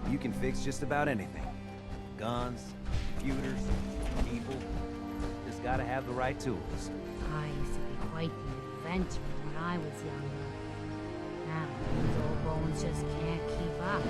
You can fix just about anything. Guns, computers, people. Just gotta have the right tools. I used to be quite the inventor when I was younger. Now, these old bones just can't keep up.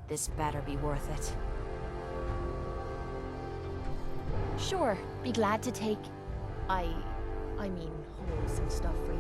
This better be worth it. Sure, be glad to take... I mean, hold some stuff for you.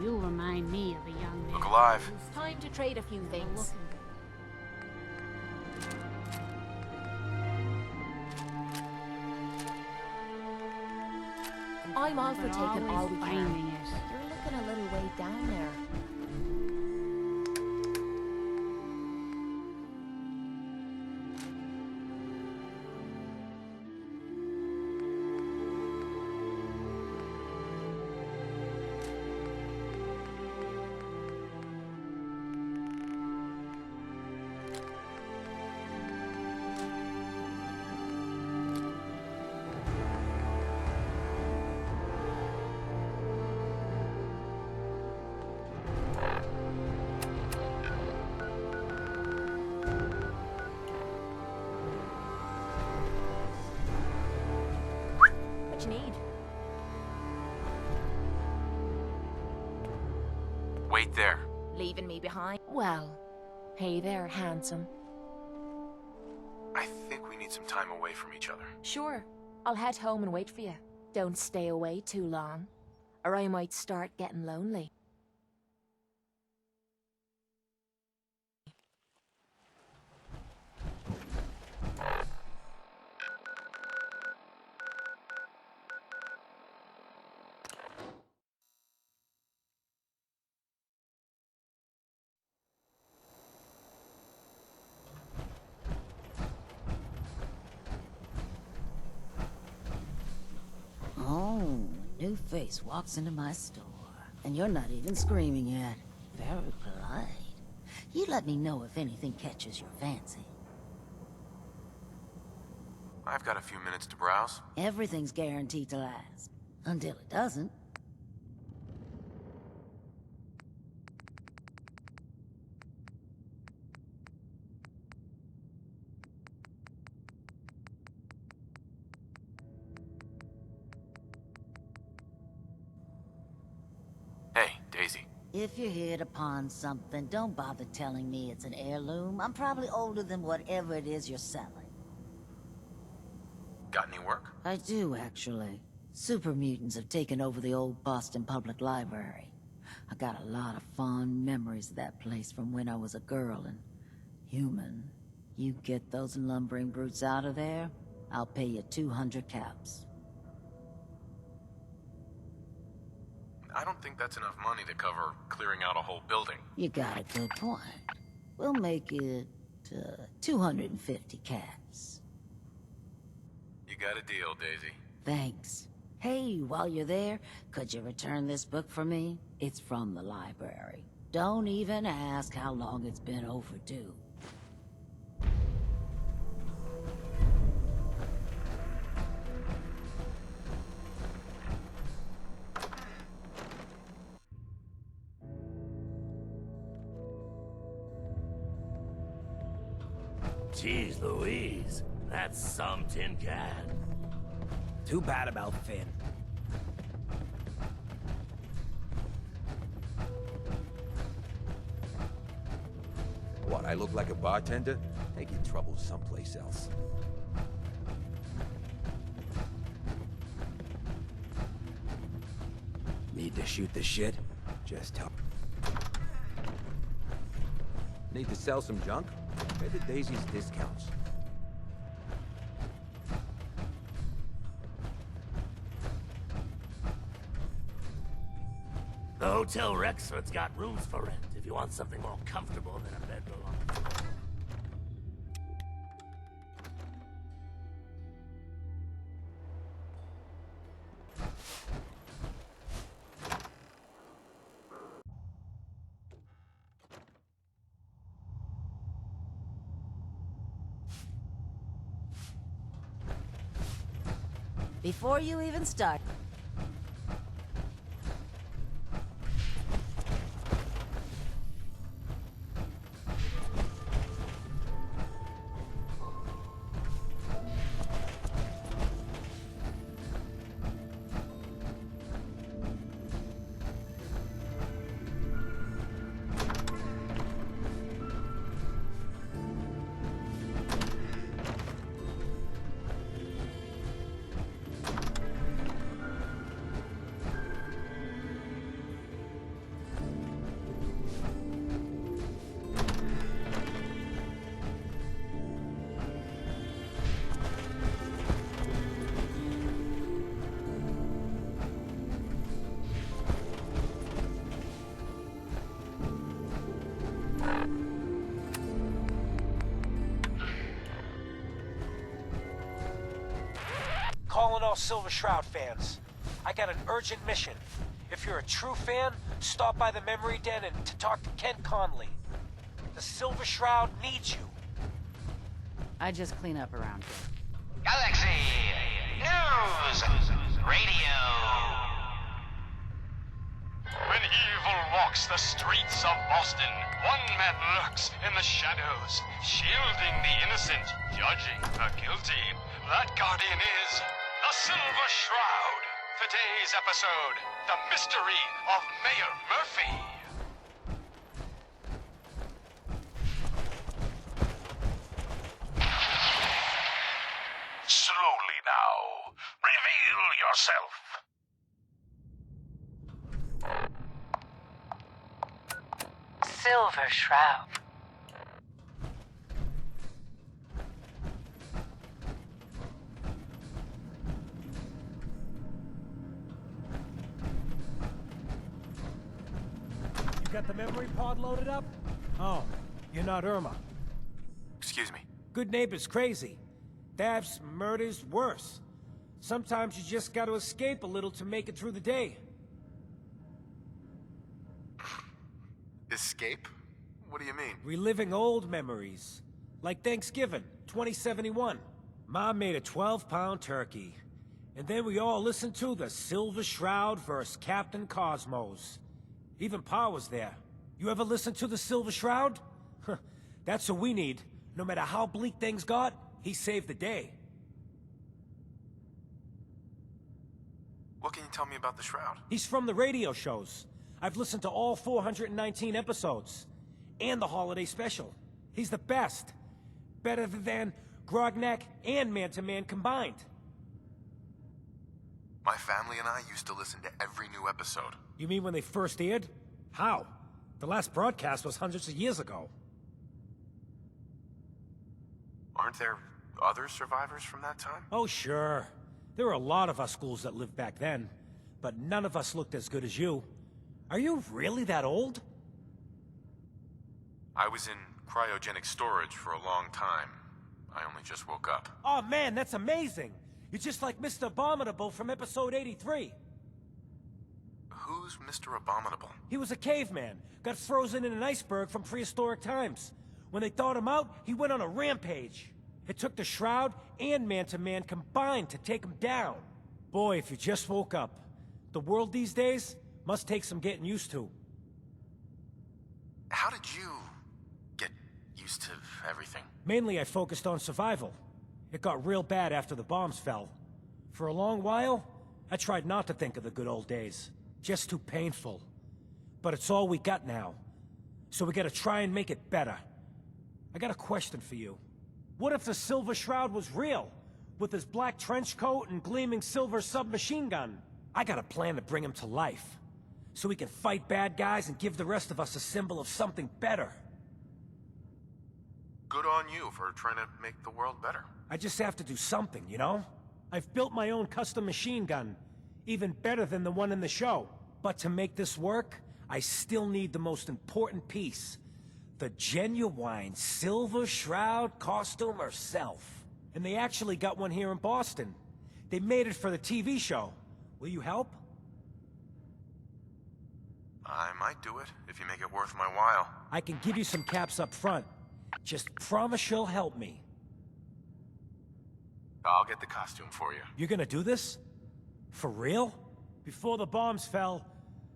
You remind me of a young man. Look alive. Time to trade a few things. I'm all for taking all we can. You're looking a little way down there. What you need? Wait there. Leaving me behind? Well, hey there, handsome. I think we need some time away from each other. Sure, I'll head home and wait for you. Don't stay away too long, or I might start getting lonely. Oh, new face walks into my store. And you're not even screaming yet. Very polite. You let me know if anything catches your fancy. I've got a few minutes to browse. Everything's guaranteed to last. Until it doesn't. Hey, Daisy. If you hit upon something, don't bother telling me it's an heirloom. I'm probably older than whatever it is you're selling. Got any work? I do, actually. Super mutants have taken over the old Boston Public Library. I got a lot of fond memories of that place from when I was a girl and human. You get those lumbering brutes out of there, I'll pay you 200 caps. I don't think that's enough money to cover clearing out a whole building. You got a good point. We'll make it 250 caps. You got a deal, Daisy. Thanks. Hey, while you're there, could you return this book for me? It's from the library. Don't even ask how long it's been overdue. Jeez Louise, that's some tin can. Too bad about Finn. What, I look like a bartender? Take your troubles someplace else. Need to shoot the shit? Just help. Need to sell some junk? Where the Daisy's discounts? The Hotel Rexford's got rooms for rent if you want something more comfortable than a bedroom. Before you even start... Calling all Silver Shroud fans. I got an urgent mission. If you're a true fan, stop by the Memory Den and to talk to Ken Conley. The Silver Shroud needs you. I just clean up around here. Galaxy News Radio. When evil walks the streets of Boston, one man lurks in the shadows, shielding the innocent, judging the guilty. That guardian is the Silver Shroud. Today's episode, the mystery of Mayor Murphy. Reveal yourself. Silver Shroud. You got the memory pod loaded up? Oh, you're not Irma. Excuse me. Good neighbor's crazy. Thefts, murders, worse. Sometimes you just gotta escape a little to make it through the day. Escape? What do you mean? Reliving old memories. Like Thanksgiving, 2071. Mom made a 12-pound turkey. And then we all listened to the Silver Shroud vs. Captain Cosmos. Even Pa was there. You ever listen to the Silver Shroud? That's what we need. No matter how bleak things got, he saved the day. What can you tell me about the Shroud? He's from the radio shows. I've listened to all 419 episodes. And the holiday special. He's the best. Better than Grognak and Man-to-Man combined. My family and I used to listen to every new episode. You mean when they first aired? How? The last broadcast was hundreds of years ago. Aren't there other survivors from that time? Oh, sure. There were a lot of us schools that lived back then, but none of us looked as good as you. Are you really that old? I was in cryogenic storage for a long time. I only just woke up. Oh man, that's amazing! You're just like Mr. Abominable from episode 83. Who's Mr. Abominable? He was a caveman, got frozen in an iceberg from prehistoric times. When they thawed him out, he went on a rampage. It took the Shroud and Man-to-Man combined to take him down. Boy, if you just woke up. The world these days must take some getting used to. How did you get used to everything? Mainly I focused on survival. It got real bad after the bombs fell. For a long while, I tried not to think of the good old days. Just too painful. But it's all we got now. So we gotta try and make it better. I got a question for you. What if the Silver Shroud was real? With his black trench coat and gleaming silver submachine gun? I got a plan to bring him to life. So we can fight bad guys and give the rest of us a symbol of something better. Good on you for trying to make the world better. I just have to do something, you know? I've built my own custom machine gun. Even better than the one in the show. But to make this work, I still need the most important piece. The genuine Silver Shroud costume herself. And they actually got one here in Boston. They made it for the TV show. Will you help? I might do it, if you make it worth my while. I can give you some caps up front. Just promise you'll help me. I'll get the costume for you. You're gonna do this? For real? Before the bombs fell,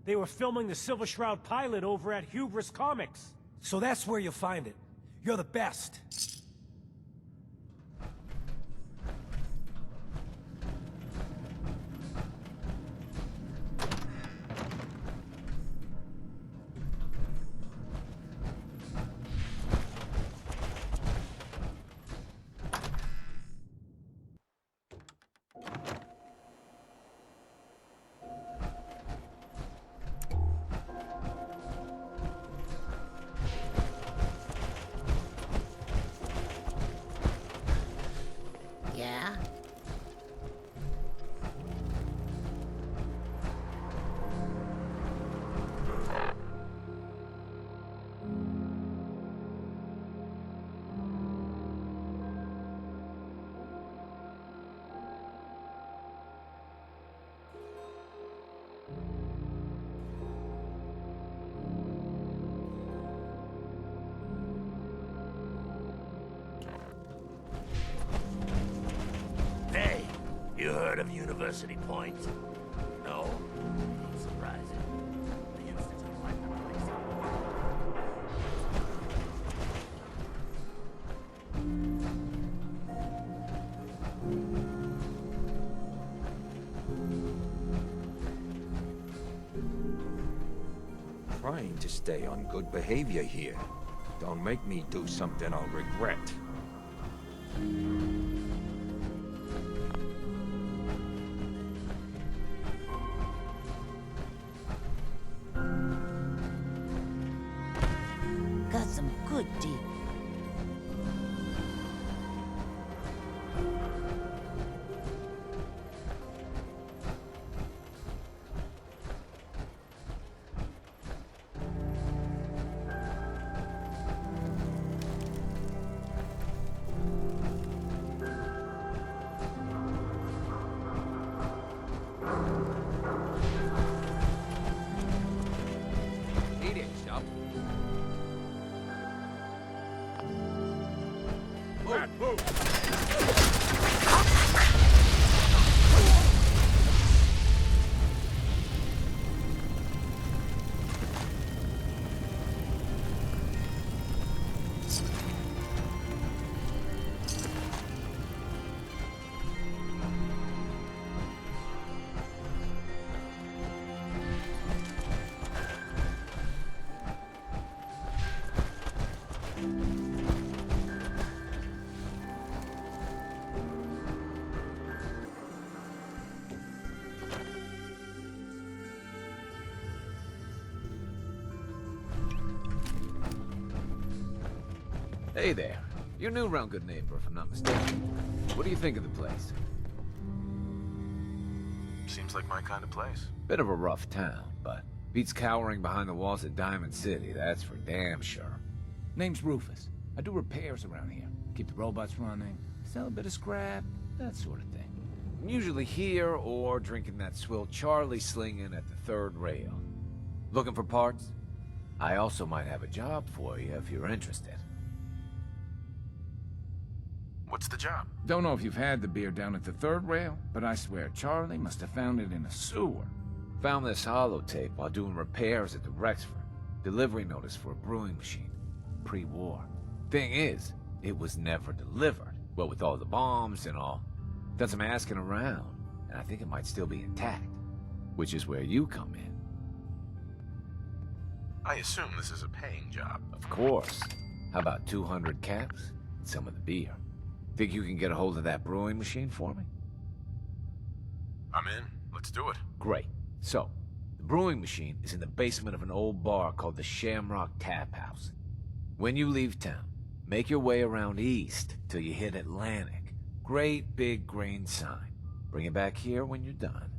they were filming the Silver Shroud pilot over at Hubris Comics. So that's where you'll find it. You're the best. Yeah? Hey, you heard of University Point? No? Surprising. I used to just like the place. Trying to stay on good behavior here. Don't make me do something I'll regret. look deep. Eat it, chump. Hey there. You're new around Good Neighbor, if I'm not mistaken. What do you think of the place? Seems like my kind of place. Bit of a rough town, but beats cowering behind the walls at Diamond City, that's for damn sure. Name's Rufus. I do repairs around here. Keep the robots running, sell a bit of scrap, that sort of thing. I'm usually here or drinking that swill Charlie slinging at the third rail. Looking for parts? I also might have a job for you if you're interested. What's the job? Don't know if you've had the beer down at the third rail, but I swear Charlie must have found it in a sewer. Found this holotape while doing repairs at the Rexford. Delivery notice for a brewing machine. Pre-war. Thing is, it was never delivered. Well, with all the bombs and all. Done some asking around, and I think it might still be intact. Which is where you come in. I assume this is a paying job. Of course. How about 200 caps and some of the beer? Think you can get a hold of that brewing machine for me? I'm in. Let's do it. Great. So, the brewing machine is in the basement of an old bar called the Shamrock Tap House. When you leave town, make your way around east till you hit Atlantic. Great big green sign. Bring it back here when you're done.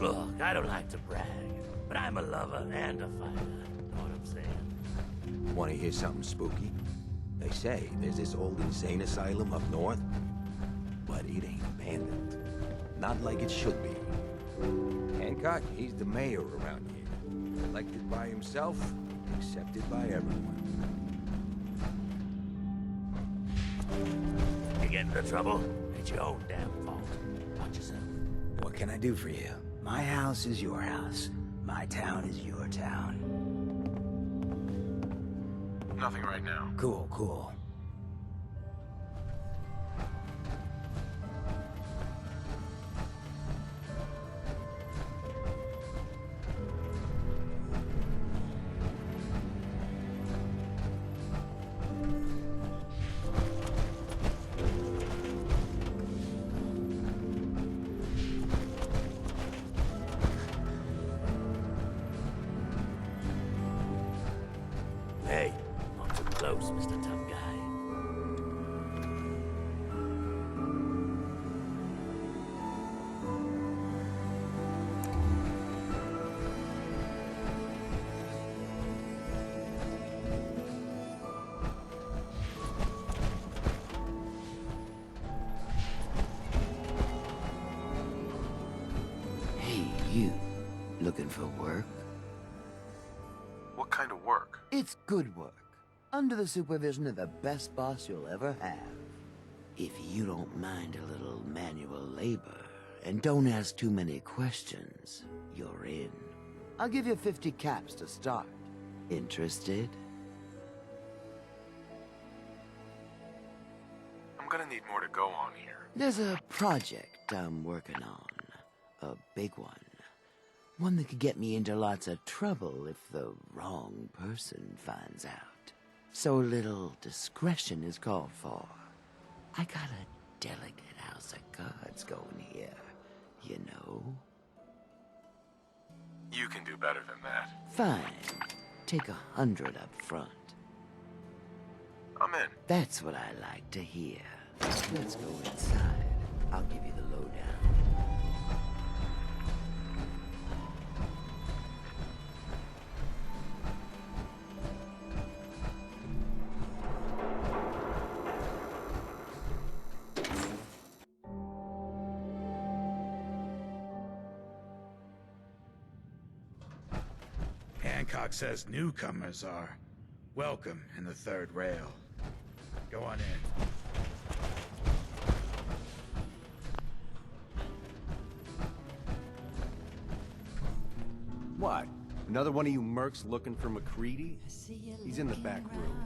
Look, I don't like to brag, but I'm a lover and a fighter. Know what I'm saying? Want to hear something spooky? They say there's this old insane asylum up north, but it ain't abandoned. Not like it should be. Hancock, he's the mayor around here. Elected by himself, accepted by everyone. You get into trouble? It's your own damn fault. Watch yourself. What can I do for you? My house is your house. My town is your town. Nothing right now. Cool, cool. Hey, not too close, Mr. Tough Guy. you? Looking for work? What kind of work? It's good work. Under the supervision of the best boss you'll ever have. If you don't mind a little manual labor, and don't ask too many questions, you're in. I'll give you 50 caps to start. Interested? I'm gonna need more to go on here. There's a project I'm working on. A big one. One that could get me into lots of trouble if the wrong person finds out. So little discretion is called for. I got a delicate house of cards going here, you know. You can do better than that. Fine. Take 100 up front. I'm in. That's what I like to hear. Let's go inside. I'll give you the lowdown. Hancock says newcomers are welcome in the third rail. Go on in. What? Another one of you mercs looking for MacReady? He's in the back room.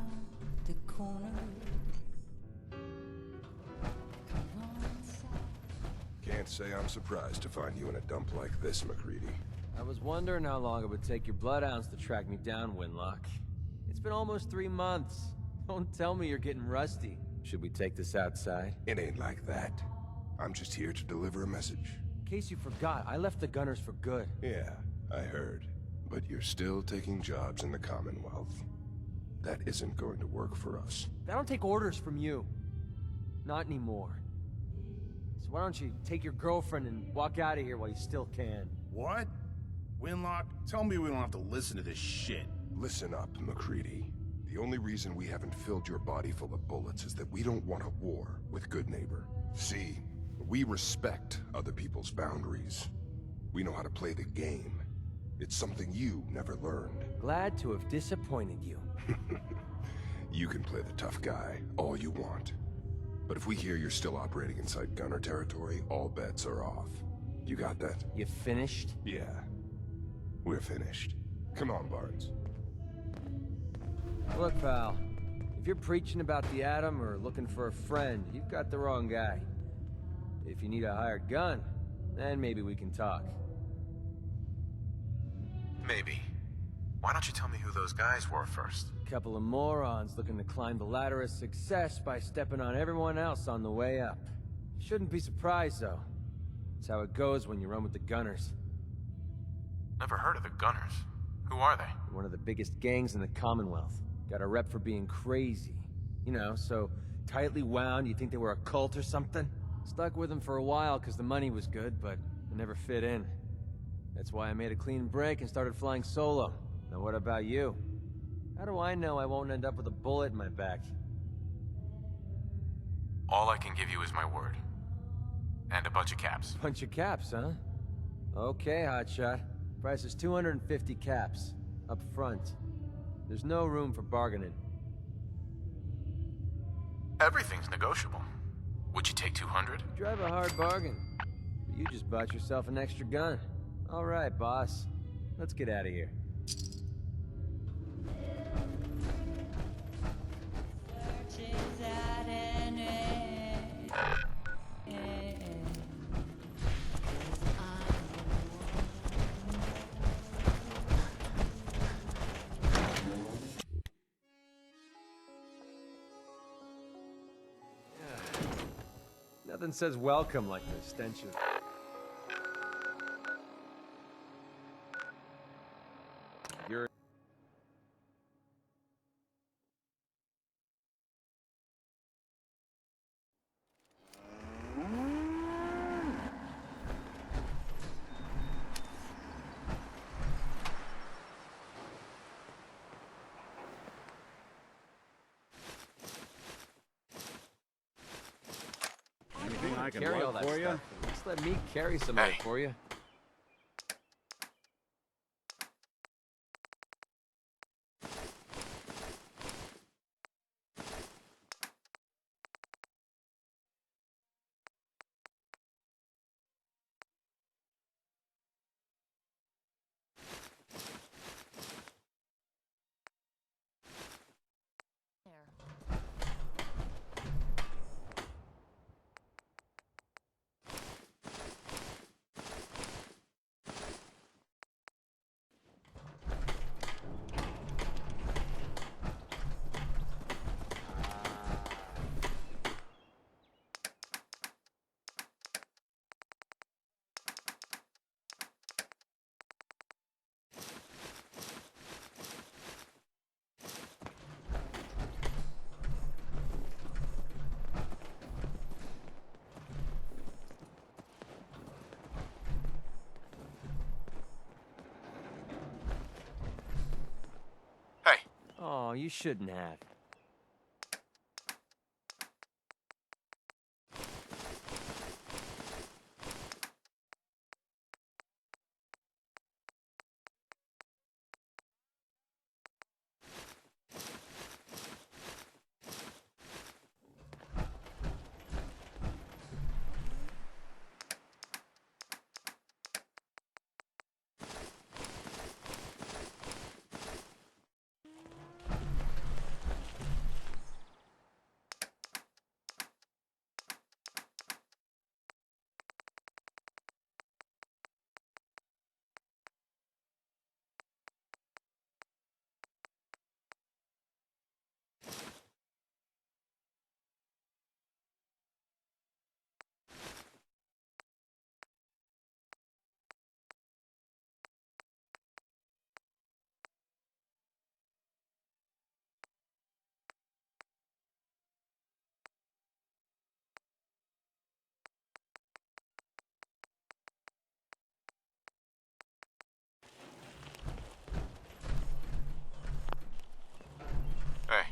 Can't say I'm surprised to find you in a dump like this, MacReady. I was wondering how long it would take your bloodhounds to track me down, Winlock. It's been almost 3 months. Don't tell me you're getting rusty. Should we take this outside? It ain't like that. I'm just here to deliver a message. In case you forgot, I left the Gunners for good. Yeah, I heard. But you're still taking jobs in the Commonwealth. That isn't going to work for us. I don't take orders from you. Not anymore. So why don't you take your girlfriend and walk out of here while you still can? What? Winlock, tell me we don't have to listen to this shit. Listen up, MacReady. The only reason we haven't filled your body full of bullets is that we don't want a war with Good Neighbor. See, we respect other people's boundaries. We know how to play the game. It's something you never learned. Glad to have disappointed you. You can play the tough guy all you want. But if we hear you're still operating inside Gunner territory, all bets are off. You got that? You finished? Yeah. We're finished. Come on, Barnes. Look, pal. If you're preaching about the Atom or looking for a friend, you've got the wrong guy. If you need a hired gun, then maybe we can talk. Maybe. Why don't you tell me who those guys were first? A couple of morons looking to climb the ladder of success by stepping on everyone else on the way up. Shouldn't be surprised, though. It's how it goes when you run with the Gunners. Never heard of the Gunners. Who are they? One of the biggest gangs in the Commonwealth. Got a rep for being crazy. You know, so tightly wound you think they were a cult or something? Stuck with them for a while because the money was good, but it never fit in. That's why I made a clean break and started flying solo. Now what about you? How do I know I won't end up with a bullet in my back? All I can give you is my word. And a bunch of caps. Bunch of caps, huh? Okay, hotshot. Price is 250 caps. Up front. There's no room for bargaining. Everything's negotiable. Would you take 200? You drive a hard bargain. But you just bought yourself an extra gun. All right, boss. Let's get out of here. Nothing says welcome like the stench of... You're... Anything I can carry all lug that for you? stuff. Just let me carry some of it for you. Oh, you shouldn't have. Hey.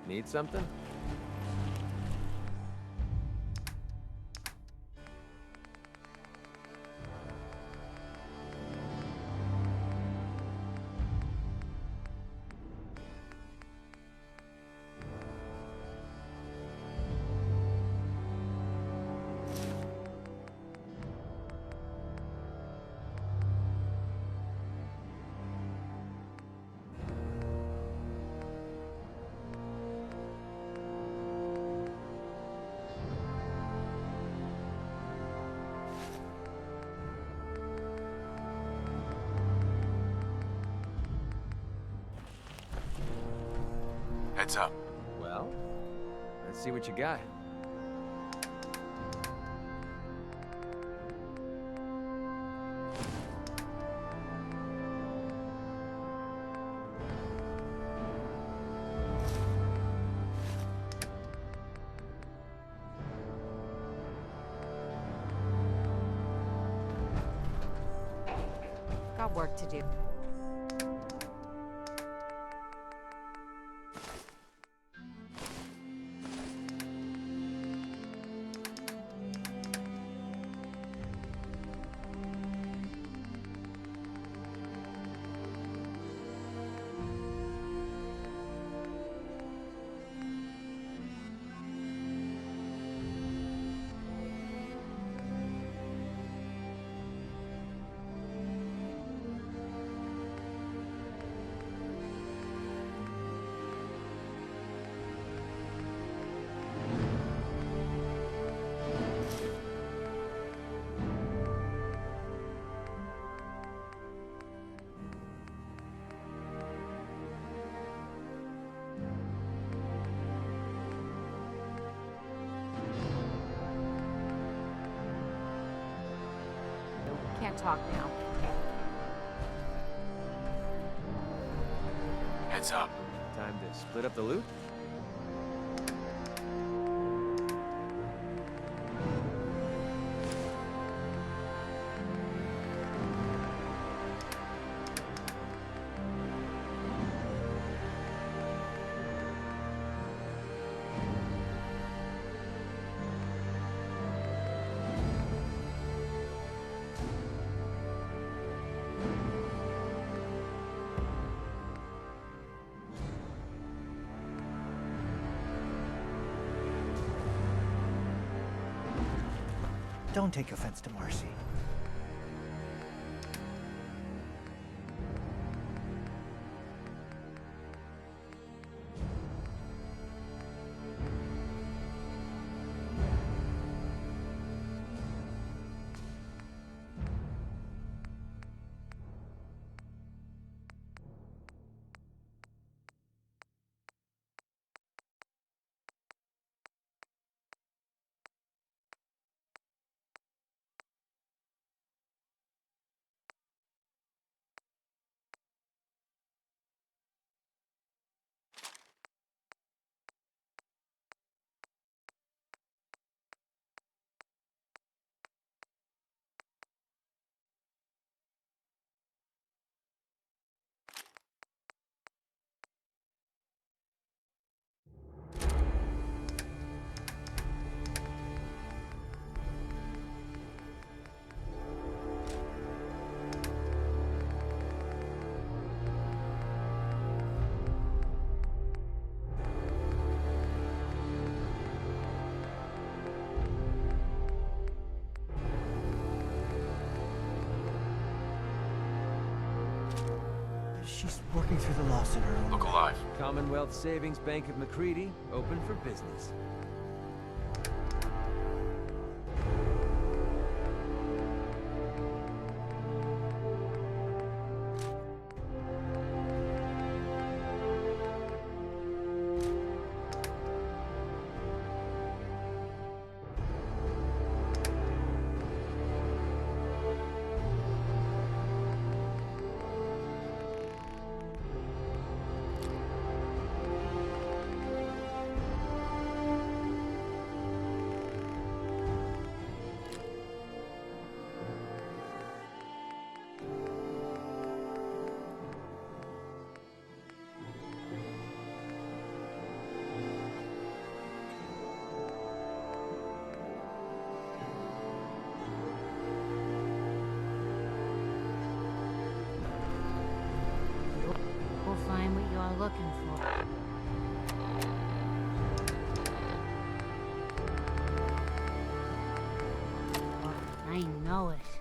Need something? Heads up. Well, let's see what you got. Got work to do. Can't talk now. Heads up. Time to split up the loot? Don't take offense to Marcy. She's working through the loss in her own Look way. alive. Commonwealth Savings Bank of McCready, open for business. We'll find what you're looking for. I know it.